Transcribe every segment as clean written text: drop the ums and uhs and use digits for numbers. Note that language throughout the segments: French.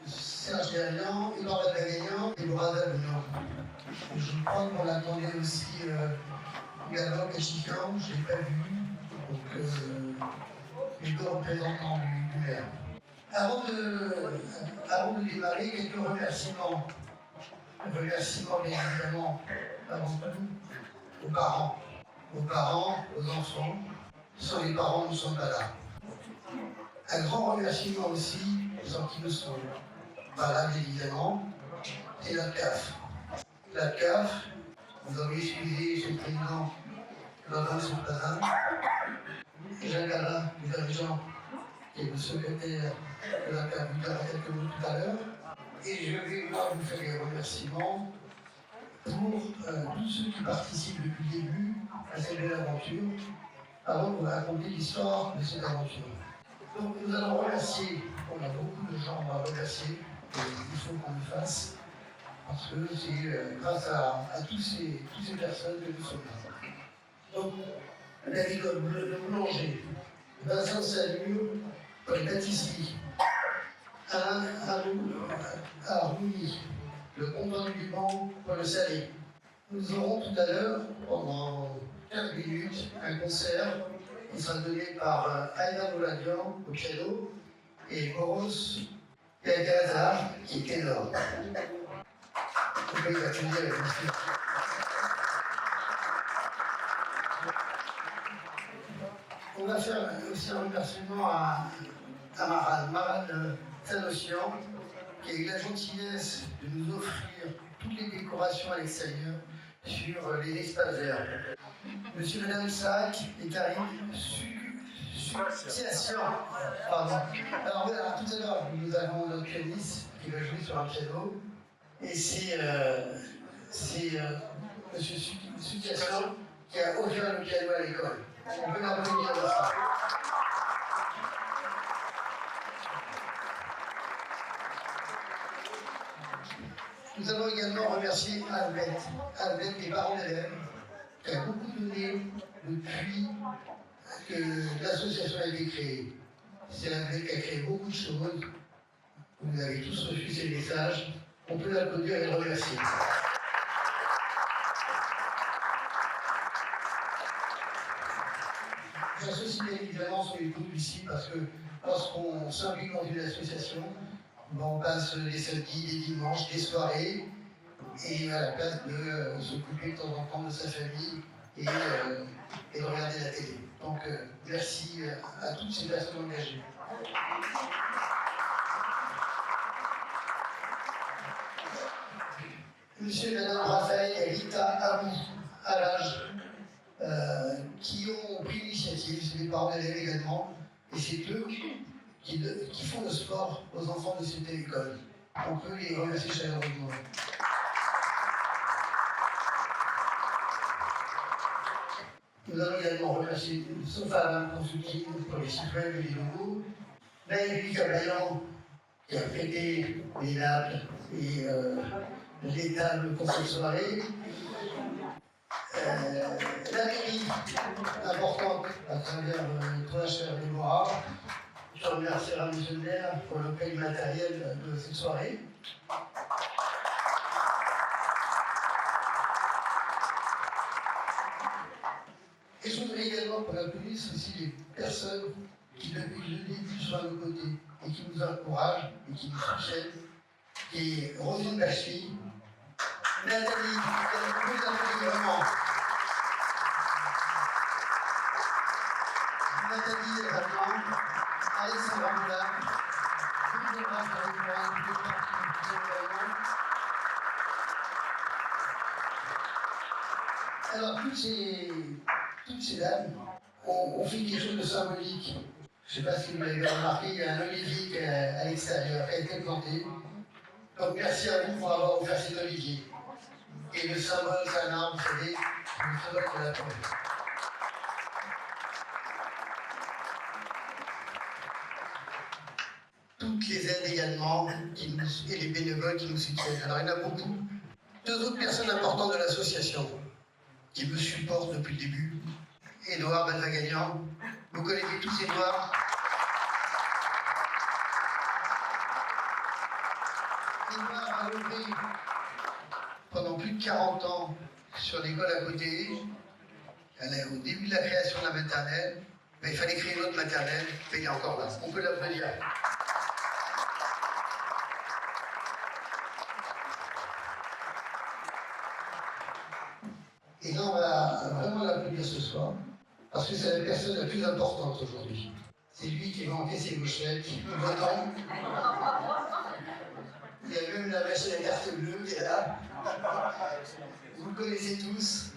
Serge Gagnon, Ibrahim Gagnon et Brada Gagnon. Je crois qu'on attendait aussi Gabon Cachican, je ne l'ai pas vu, donc les deux représentants du maire. Avant de démarrer, quelques remerciements. Remerciements bien évidemment avant tout aux parents, aux enfants. Sans les parents, nous ne sommes pas là. Un grand remerciement aussi, sans qui nous sommes pas là, bien évidemment, c'est la CAF. La CAF, vous avez excusé, M. le Président, dans son présent, Jacques Alain, le dirigeant, qui est le secrétaire de la CAF, vous dira quelques mots tout à l'heure. Et je vais moi vous faire des remerciements pour tous ceux qui participent depuis le début à cette belle aventure, avant de vous raconter l'histoire de cette aventure. Donc nous allons remercier, on a beaucoup de gens à remercier, et il faut qu'on le fasse, parce que c'est grâce à toutes ces personnes que nous sommes là. Donc, David le boulanger, Vincent Salure pour les pâtisseries, Alain Arouni, le comptoir du Liban pour le salé. Nous aurons tout à l'heure, pendant 15 minutes, un concert qui sera donné par Aïda Mouladian au piano et Boros Gagazar qui est ténor. Vous pouvez applaudir la musique. On va faire aussi un remerciement à Marane Sanossian, qui a eu la gentillesse de nous offrir toutes les décorations à l'extérieur sur les espaces verts. Monsieur et Madame Sac et Karine Succession. Pardon. Alors voilà, tout à l'heure, nous avons notre pianiste qui va jouer sur un piano. Et c'est Monsieur Succession qui a offert le piano à l'école. On peut l'applaudir de ça. Nous allons également remercier Albert, les parents d'élèves, qui a beaucoup donné depuis que l'association a été créée. C'est Albert qui a créé beaucoup de choses. Vous avez tous reçu ces messages. On peut l'applaudir et le remercier. J'associe bien évidemment sur les groupes ici parce que lorsqu'on s'implique dans une association, on passe les samedis, les dimanches, les soirées, et à la place de s'occuper de temps en temps de sa famille et de regarder la télé. Donc merci à toutes ces personnes engagées. Monsieur et Madame Raphaël et Rita Abou, à l'âge, qui ont pris l'initiative, c'est les parents d'élèves également, et c'est eux qui font le sport aux enfants de cette école. On peut les remercier chaleureusement. Nous allons également remercier Sofa Consulting pour les citoyens et les logos, Naïvi Cabayan qui a prêté les nappes et les tables pour cette soirée. La mairie importante à travers le THR des Moras. Je remercierai M. le maire pour le prêt matériel de cette soirée. Et je voudrais également pour la police aussi les personnes qui depuis le début sont à nos côtés et qui nous encouragent et qui nous soutiennent, qui est Rosine Bachy, Nathalie, qui a beaucoup d'applaudissements. Nathalie Rabian, Alexandra Moulin, toutes les branches de l'école, toutes les parties du alors toutes ces dames ont fait quelque chose de symbolique. Je ne sais pas si vous l'avez remarqué, il y a un olivier à l'extérieur qui a été planté. Donc merci à vous pour avoir offert cet olivier. Et le symbole, c'est un arbre, vous savez, le symbole de la forêt. Toutes les aides également, et les bénévoles qui nous soutiennent. Alors il y en a beaucoup. Deux autres personnes importantes de l'association qui me supportent depuis le début. Édouard Balvagagnan, vous connaissez tous Édouard. Édouard a œuvré pendant plus de 40 ans sur l'école à côté. Au début de la création de la maternelle, mais il fallait créer une autre maternelle, mais il est encore là. On peut l'applaudir. Et là, on va vraiment l'applaudir ce soir, parce que c'est la personne la plus importante aujourd'hui. C'est lui qui va encaisser vos chèques, votant. Il y a même la machine à carte bleue qui est là. Vous le connaissez tous,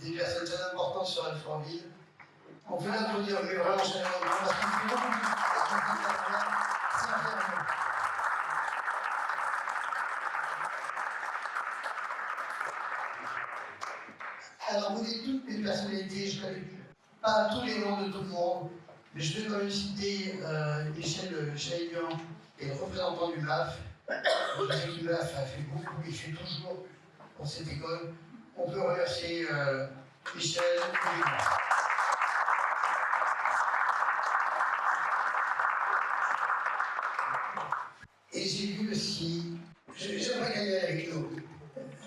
des personnes très importantes sur Alfortville. On peut l'applaudir, mais vraiment chaleureusement, parce qu'il fait beaucoup de sincèrement. Alors, vous dites toutes les personnalités, je ne connais pas tous les noms de tout le monde, mais je vais quand même citer Michel Chaillian, qui est le représentant du MAF. Je sais que le MAF a fait beaucoup, il fait toujours pour cette école. On peut remercier Michel et Léon. Et j'ai vu aussi, j'aimerais qu'elle est avec nous,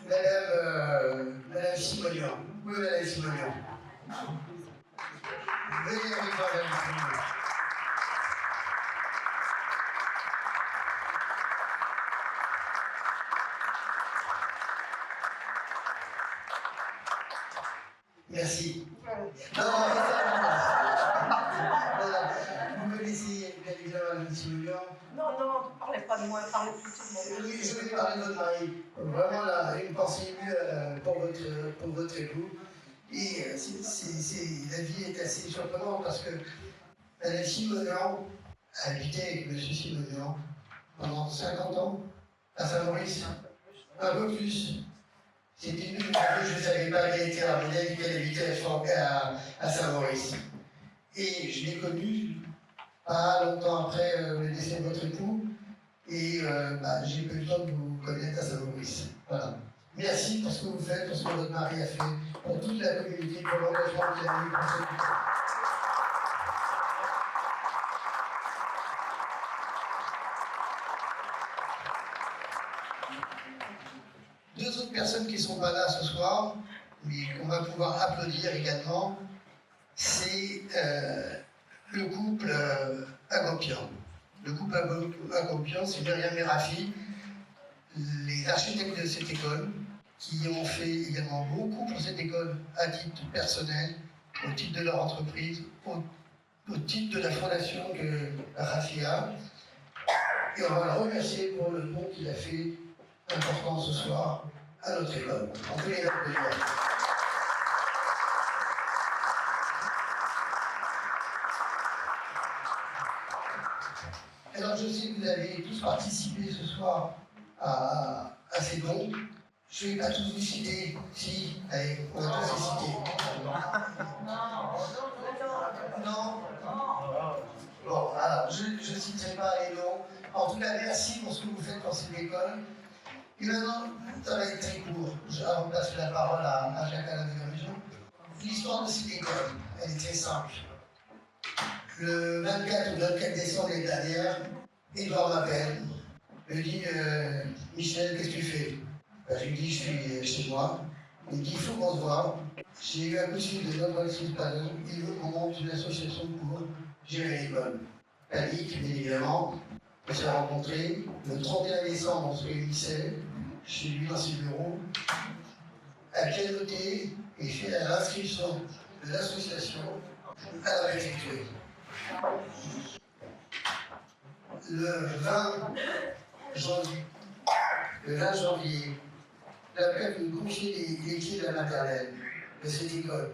Madame Simonian. Oui, Madame Simonian. Venez avec moi, Madame Simonian. Merci. Non, voilà. Vous connaissez bien évidemment Madame Simonian. Non, ne parlez pas de moi, parlez plutôt de mon mari. Oui, je voulais parler de votre mari. Vraiment, là, une pensée émue pour votre époux. Et la vie est assez surprenante parce que Madame Simonian a habité avec M. Simonian pendant 50 ans à Saint-Maurice. Un peu plus. C'était une que je ne savais pas qu'elle était arménienne, qu'elle habitait à Saint-Maurice. Et je l'ai connue pas longtemps après le décès de votre époux. Et j'ai eu le temps de vous connaître à Saint-Maurice. Voilà. Merci pour ce que vous faites, pour ce que votre mari a fait, pour toute la communauté, pour l'engagement qu'il a eu pour cette école. Deux autres personnes qui ne sont pas là ce soir, mais qu'on va pouvoir applaudir également, c'est le couple Agopian. Le couple Agopian, c'est Myriam et Rafi, les architectes de cette école, qui ont fait également beaucoup pour cette école à titre personnel, au titre de leur entreprise, au titre de la fondation que Rafi a. Et on va le remercier pour le don qu'il a fait important ce soir à notre école. On peut les applaudir. Alors je sais que vous avez tous participé ce soir à ces dons. Je ne vais pas tous vous citer. Si, allez, on va tous les citer. Non. Bon, alors, je ne citerai pas les noms. En tout cas, merci pour ce que vous faites pour cette école. Et maintenant, ça va être très court. Avant de passer la parole à Jacques Alain de la Maison. L'histoire de cette école, elle est très simple. Le 24 ou 24 décembre l'année dernière, Édouard m'appelle, me dit Michel, qu'est-ce que tu fais? Je lui dis, je suis chez moi. Il me dit, il faut qu'on se voit. J'ai eu un coup de fil de notre Alexis Panon, il veut qu'on monte une association pour gérer l'école. Panique, bien évidemment. On s'est rencontrés. Le 31 décembre, on se réunissait chez lui dans ses bureaux, à pianoter et fait l'inscription de l'association à la préfecture. Le 20 janvier, l'appel nous confier les clés de la maternelle de cette école.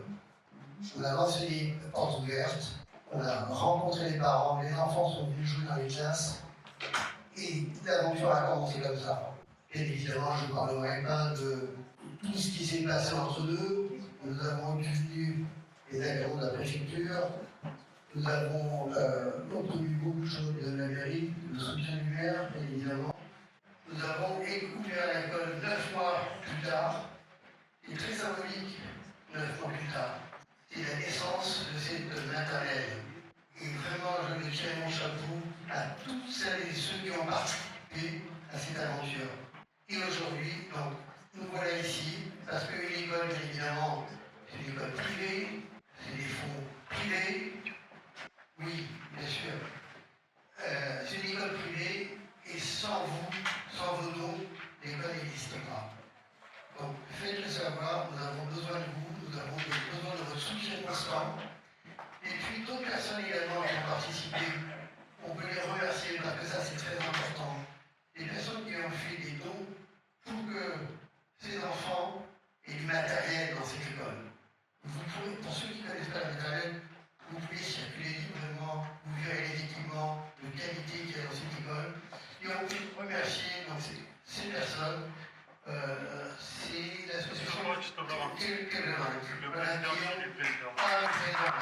On a lancé les portes ouvertes, on a rencontré les parents, les enfants sont venus jouer dans les classes et l'aventure a commencé comme ça. Bien évidemment, je ne parlerai pas tout ce qui s'est passé entre deux. Nous avons obtenu les agréments de la préfecture, nous avons obtenu beaucoup de choses de la mairie, le soutien du maire, bien évidemment. Nous avons ouvert l'école 9 mois plus tard, et très symbolique, 9 mois plus tard. C'est la naissance de cette maternelle. Et vraiment, je veux tirer mon chapeau à toutes celles et ceux qui ont participé à cette aventure. Et aujourd'hui, donc, nous voilà ici, parce que l'école, bien évidemment, c'est une école privée, c'est des fonds privés. Oui, bien sûr. C'est une école privée, et sans vous, sans vos dons, l'école n'existe pas. Donc, faites-le savoir, nous avons besoin de vous, nous avons besoin de votre soutien constant. Et puis, d'autres personnes également qui ont participé, on peut les remercier parce que ça, c'est très important. Les personnes qui ont fait des dons pour que ces enfants aient du matériel dans cette école. Vous pouvez, pour ceux qui ne connaissent pas le matériel, vous pouvez circuler librement, vous verrez les équipements de qualité qu'il y a dans cette école. Et on peut remercier donc, ces personnes. C'est l'association Le président du président. Ah, le président.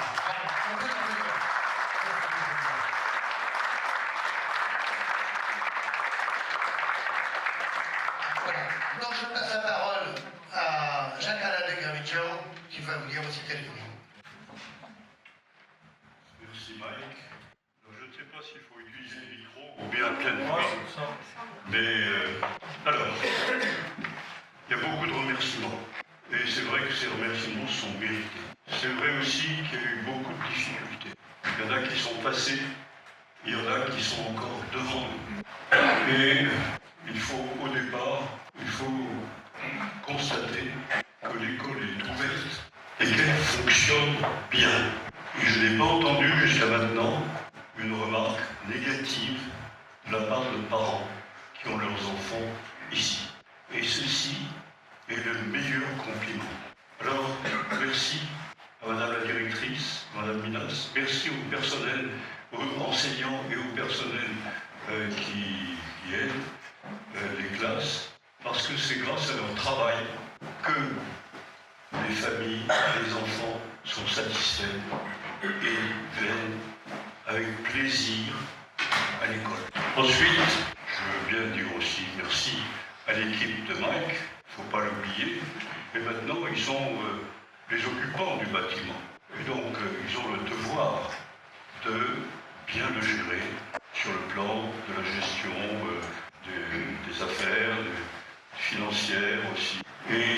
Voilà. Donc je passe la parole à Jacques-Alain de Gravitchian qui va vous dire aussi quelques mots. Merci Mike. Alors, je ne sais pas s'il faut utiliser le micro ou bien pleine voix. Mais alors, il y a beaucoup de remerciements. Et c'est vrai que ces remerciements sont mérités. C'est vrai aussi qu'il y a eu beaucoup de difficultés. Il y en a qui sont passés, il y en a qui sont encore devant nous. Et il faut, au départ, il faut constater que l'école est ouverte et qu'elle fonctionne bien. Et je n'ai pas entendu jusqu'à maintenant une remarque négative de la part de parents qui ont leurs enfants ici. Et ceci est le meilleur compliment. Alors, merci à Madame la directrice, Madame Minas, merci au personnel, aux enseignants et au personnel qui aident les classes, parce que c'est grâce à leur travail que les familles, les enfants sont satisfaits et viennent avec plaisir à l'école. Ensuite, je veux bien dire aussi merci à l'équipe de Mike, il ne faut pas l'oublier, et maintenant ils sont les occupants du bâtiment. Et donc ils ont le devoir de bien le gérer sur le plan de la gestion des affaires financières aussi. Et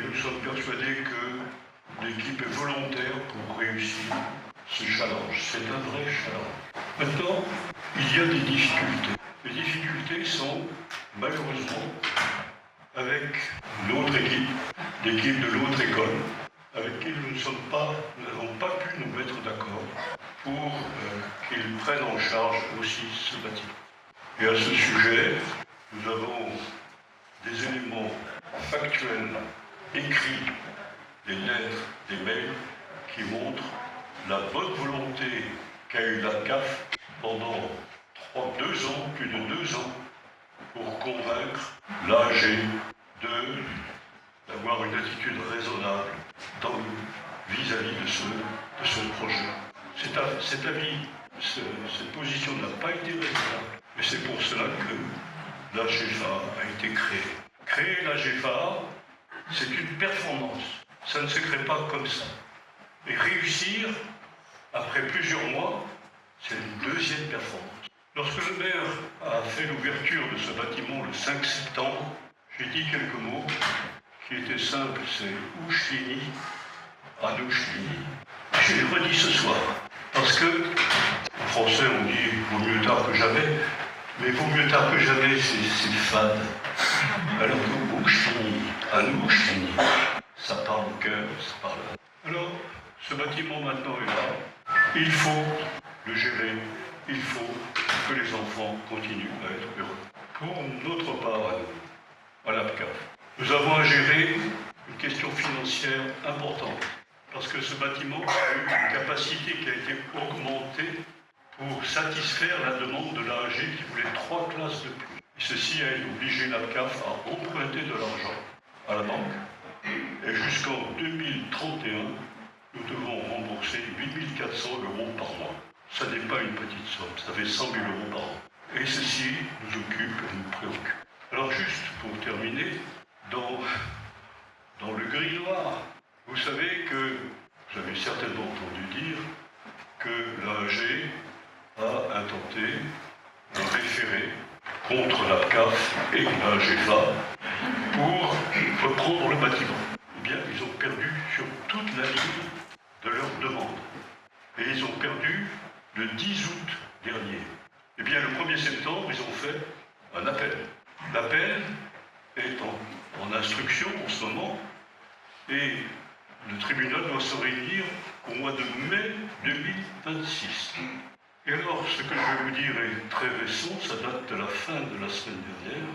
nous sommes persuadés que l'équipe est volontaire pour réussir ce challenge. C'est un vrai challenge. Maintenant, il y a des difficultés. Les difficultés sont, malheureusement, avec l'autre équipe, l'équipe de l'autre école, avec qui nous n'avons pas pu nous mettre d'accord pour qu'ils prennent en charge aussi ce bâtiment. Et à ce sujet, nous avons des éléments factuels, écrits, des lettres, des mails, qui montrent la bonne volonté qu'a eu la CAF pendant 2 ans, plus de 2 ans, pour convaincre l'AG d'avoir une attitude raisonnable vis-à-vis de ce projet. Cette position n'a pas été raisonnable, mais c'est pour cela que l'AGFA a été créée. Créer l'AGFA, c'est une performance. Ça ne se crée pas comme ça. Et réussir, après plusieurs mois, c'est une deuxième performance. Lorsque le maire a fait l'ouverture de ce bâtiment le 5 septembre, j'ai dit quelques mots qui étaient simples, c'est Ouchini, Anouchini. Je l'ai redit ce soir, parce que, en français on dit vaut mieux tard que jamais, mais vaut mieux tard que jamais, c'est fade. Alors que Ouchini, Anouchini, ça parle au cœur, ça parle. Alors, ce bâtiment maintenant est là, il faut le gérer, il faut que les enfants continuent à être heureux. Pour notre part, à l'APCAF, nous avons à gérer une question financière importante, parce que ce bâtiment a eu une capacité qui a été augmentée pour satisfaire la demande de l'AG qui voulait 3 classes de plus. Et ceci a obligé l'APCAF à emprunter de l'argent. à la banque. Et jusqu'en 2031, nous devons rembourser 8 400 € par mois. Ça n'est pas une petite somme, ça fait 100 000 € par an. Et ceci nous occupe et nous préoccupe. Alors juste pour terminer, dans le gris noir, vous savez que, vous avez certainement entendu dire, que l'AEG a intenté un référé contre la CAF et la GFA pour reprendre le bâtiment. Eh bien, ils ont perdu sur toute la ligne de leur demande. Et ils ont perdu le 10 août dernier. Eh bien, le 1er septembre, ils ont fait un appel. L'appel est en instruction en ce moment et le tribunal doit se réunir au mois de mai 2026. Et alors, ce que je vais vous dire est très récent, ça date de la fin de la semaine dernière,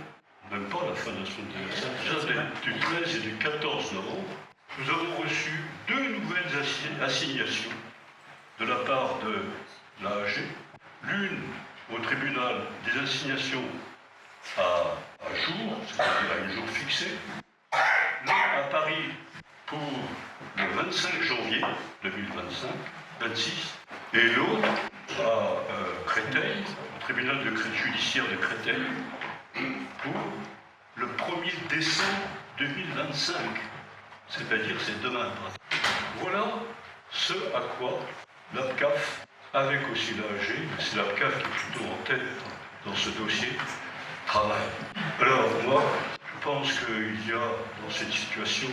même pas la fin de la semaine dernière, ça date du 13 et du 14 novembre. Nous avons reçu 2 nouvelles assignations de la part de l'AEG, l'une au tribunal des assignations à jour, c'est-à-dire à un jour fixé, l'autre à Paris pour le 25 janvier 2026, et l'autre à Créteil, au tribunal judiciaire de Créteil, pour le 1er décembre 2025, c'est-à-dire c'est demain. Voilà ce à quoi l'APCAF, avec aussi l'AEG, c'est l'APCAF qui est plutôt en tête dans ce dossier, travaille. Alors moi, je pense qu'il y a dans cette situation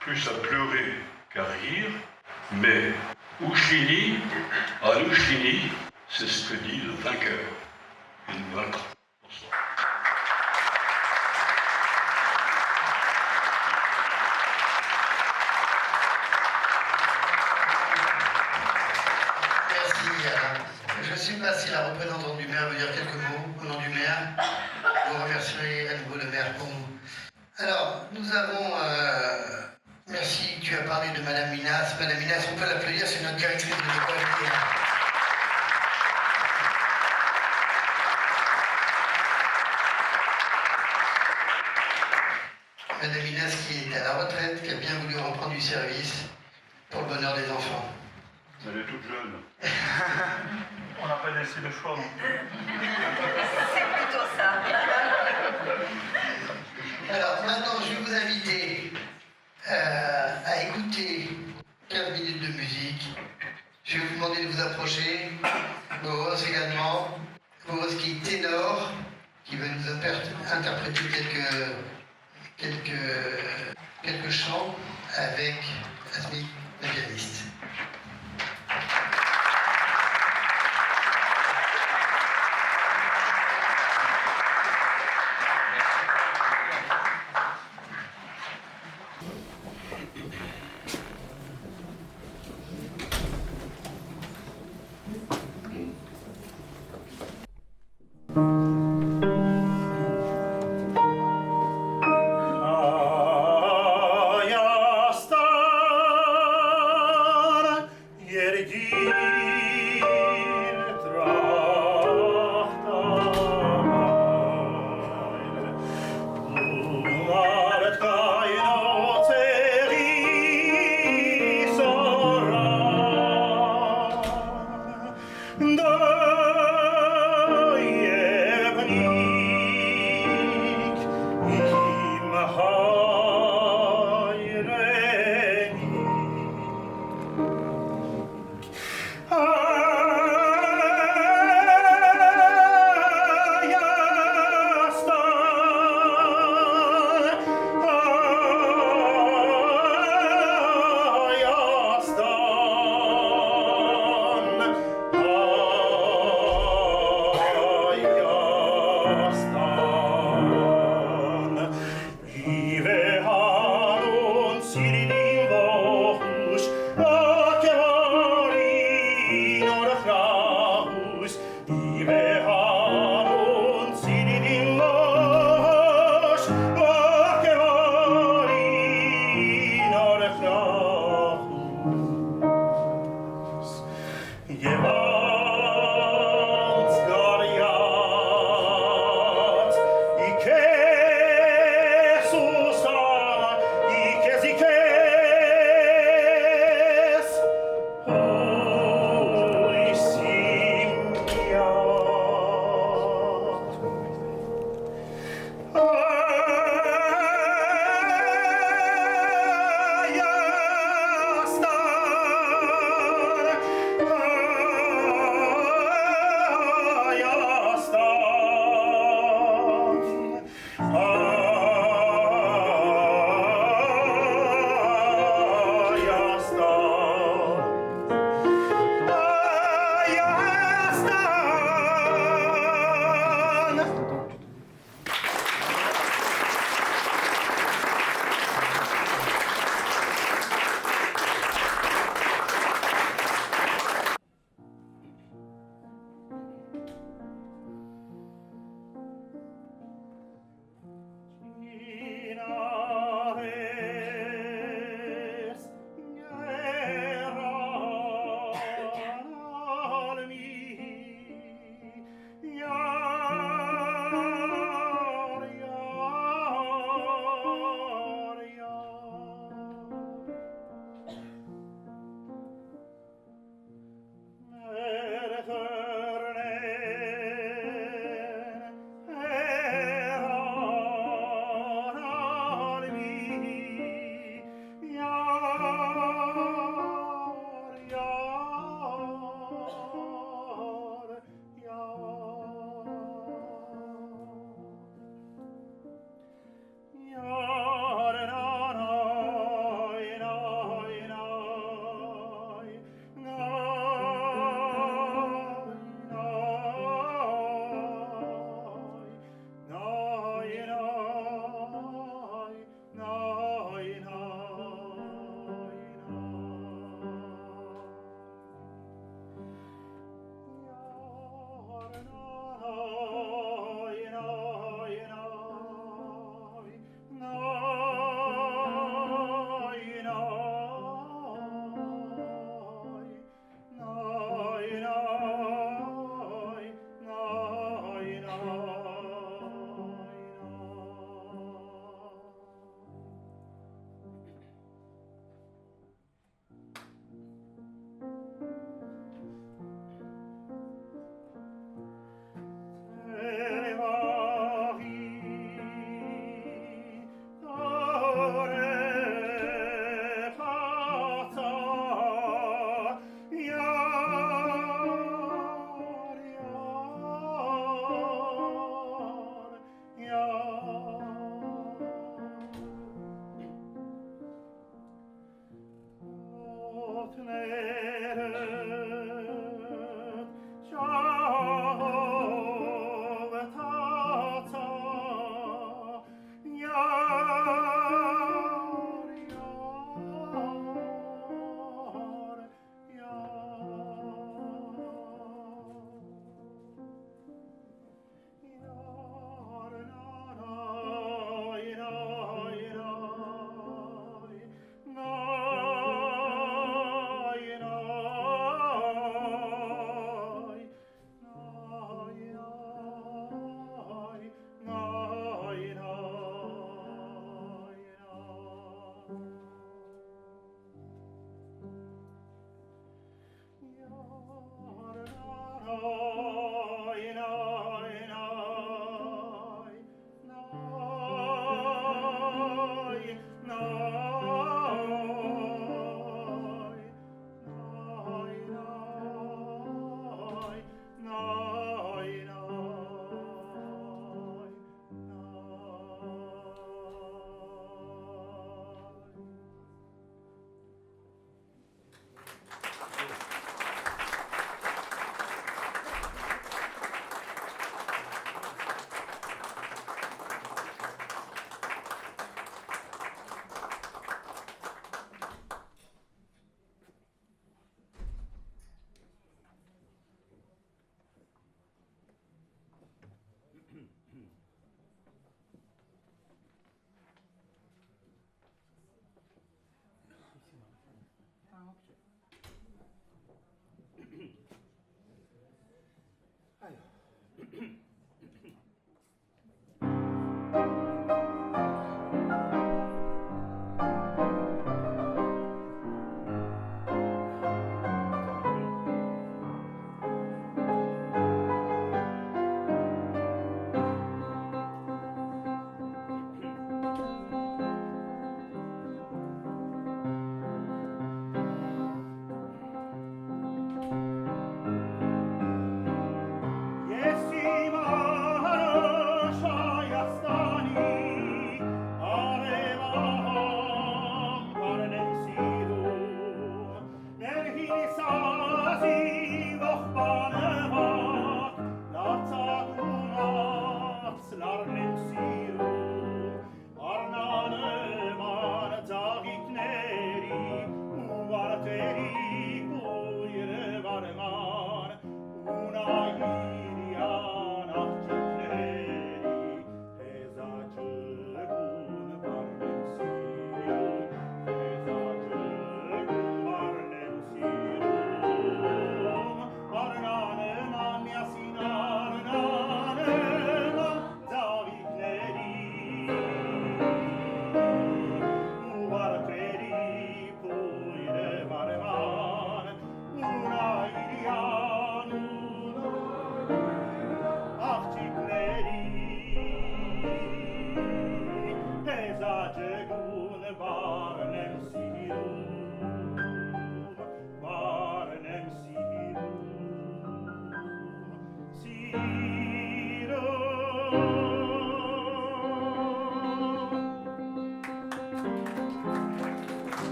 plus à pleurer qu'à rire, mais Ouchini, à Ouchini, c'est ce que dit le vainqueur. Et nous vaincrons. Bonsoir. Merci Alain. Je ne sais pas si la représentante du maire veut dire quelques mots au nom du maire. Vous remercierez à nouveau le maire pour nous. Alors, nous avons... merci, tu as parlé de Madame Minas. Madame Minas, on peut l'applaudir, c'est notre directrice de l'école. Madame Minas qui est à la retraite, qui a bien voulu reprendre du service pour le bonheur des enfants. Elle est toute jeune. On n'a pas laissé le choix. C'est plutôt ça. Alors maintenant, je vais vous inviter à écouter 15 minutes de musique. Je vais vous demander de vous approcher. Boros également. Boros qui est ténor, qui va nous interpréter quelques chants avec Asmi, la pianiste.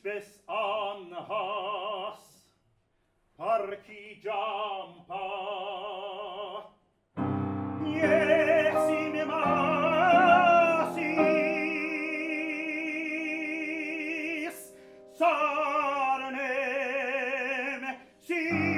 spes anhas parchigiampa Iesime masis sarnem siro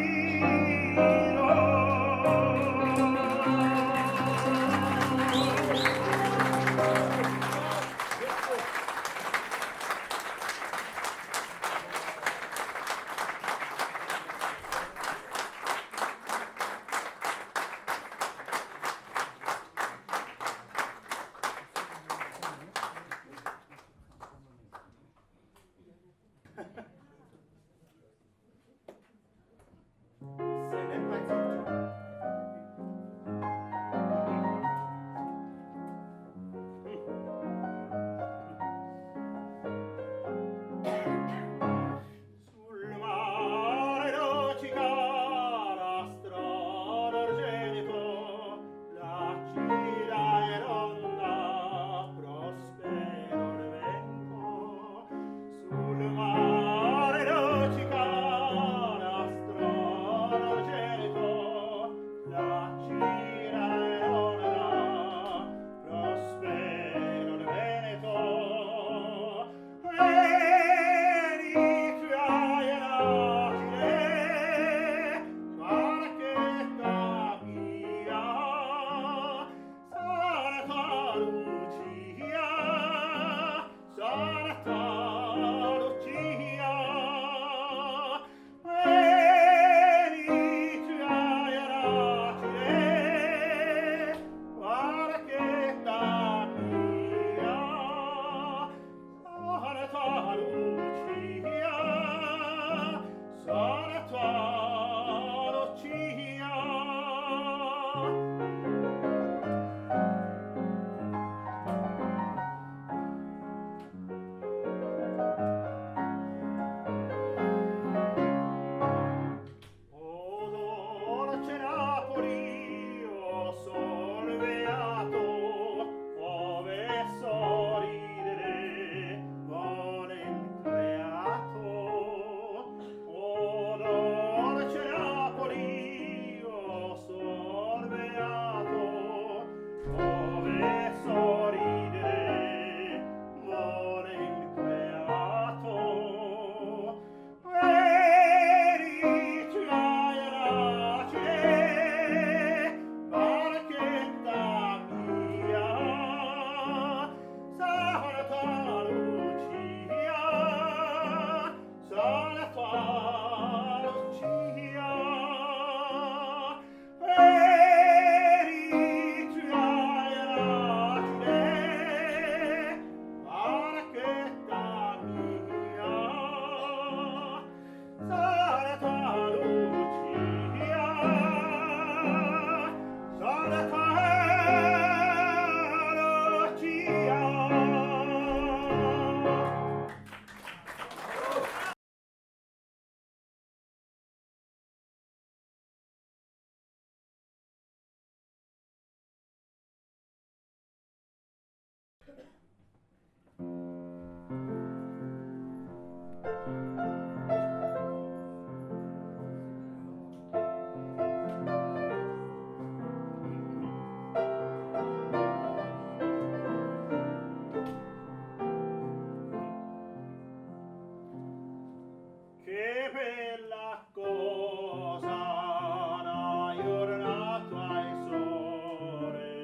giornata ai sole,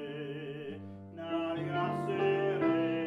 naviga sere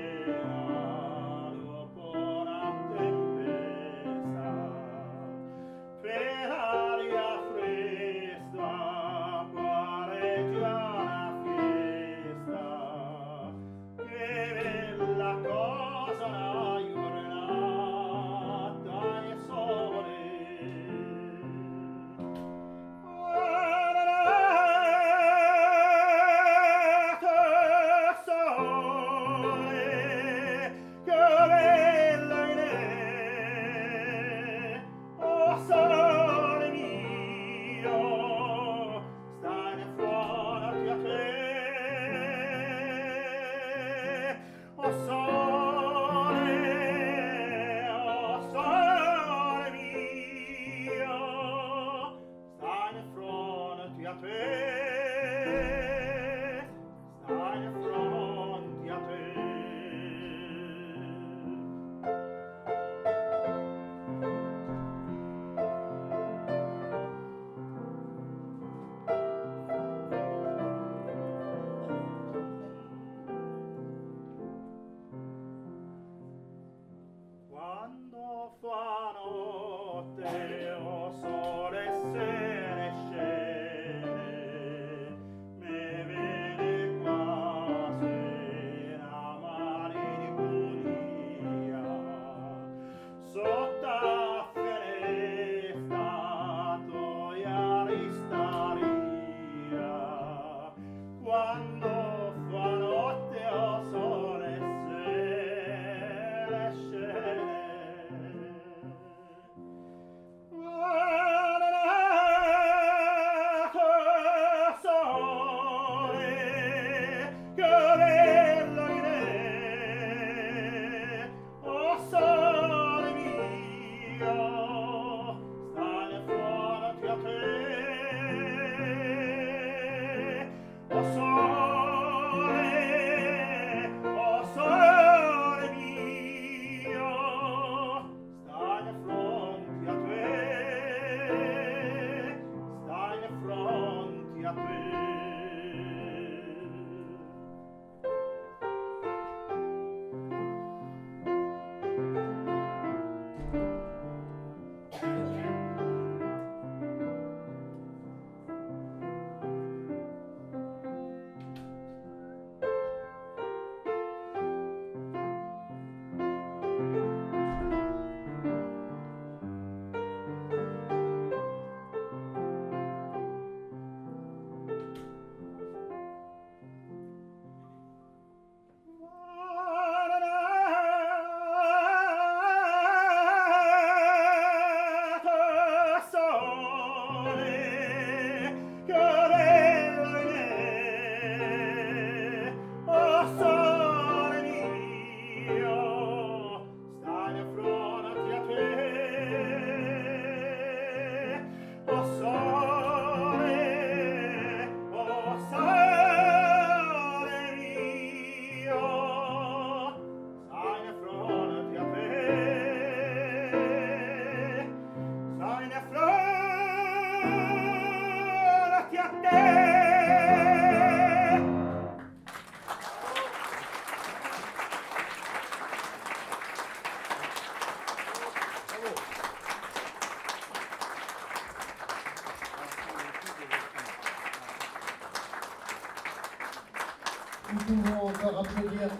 pouvons encore applaudir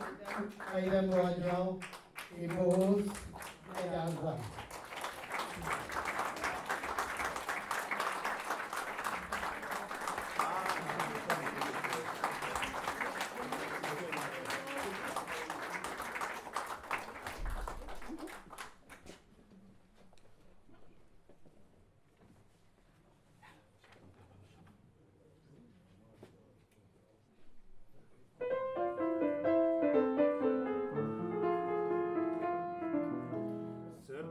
Aïda Mouradian et Moros et Garza.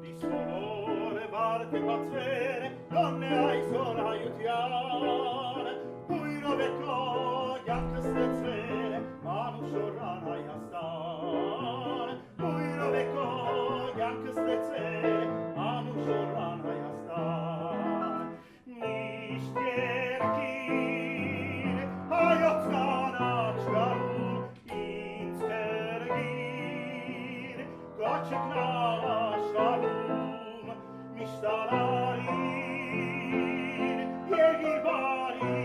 Di solo le barche pazzere, non ne hai solo aiutiare. Pui rovecco, giacca stezzere, ma non sorranai a stare. Pui rovecco, giacca stezzere, ma non sorranai a stare. Mi stierchire, ai ozzana čgaru, in skergire, goče knava šalum, mi stalarin, jegibari,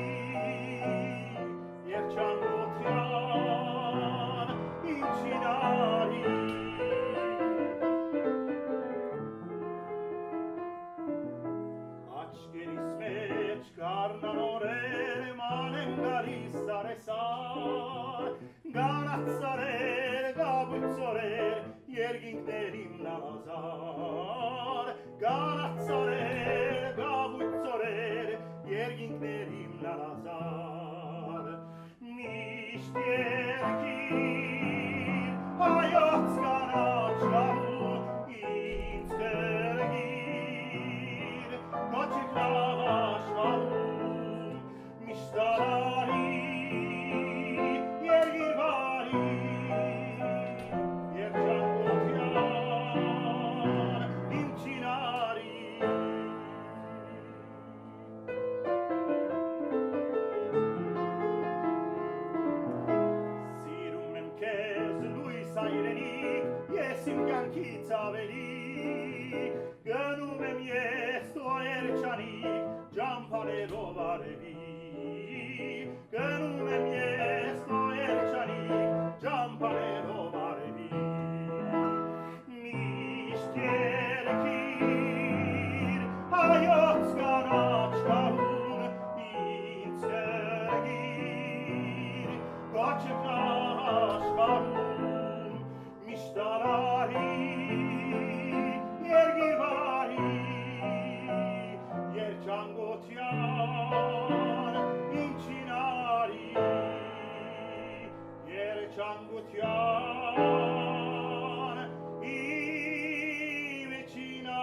jer čangotjan, incinari. Açgeri smeç karnanore, manengari sare sar, ganazzare, gabuzzore, yerginklerim nazar. Ganazzare, gabuzzore, yerginklerim nazar. Mistierkir, ajotzkana čgaru, instergir, gočiklava švarum, mistalari, yergivari, yerčangotjan, incinari. Sirum memkez lui sairenik, yesim gankica velik, gönumem yesto erçanik, campane rovarevi. Gönumem yesto erçanik, campane rovarevi. Mistierkir, ajotzkana čgarun, instergir, gočekna švarum, mistalari, yergivari, yerčangotjan, incinari, yerčangotjan, incinari.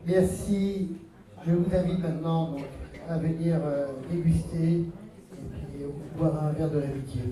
Merci. Je vous invite maintenant donc, à venir déguster et puis boire un verre de l'amitié.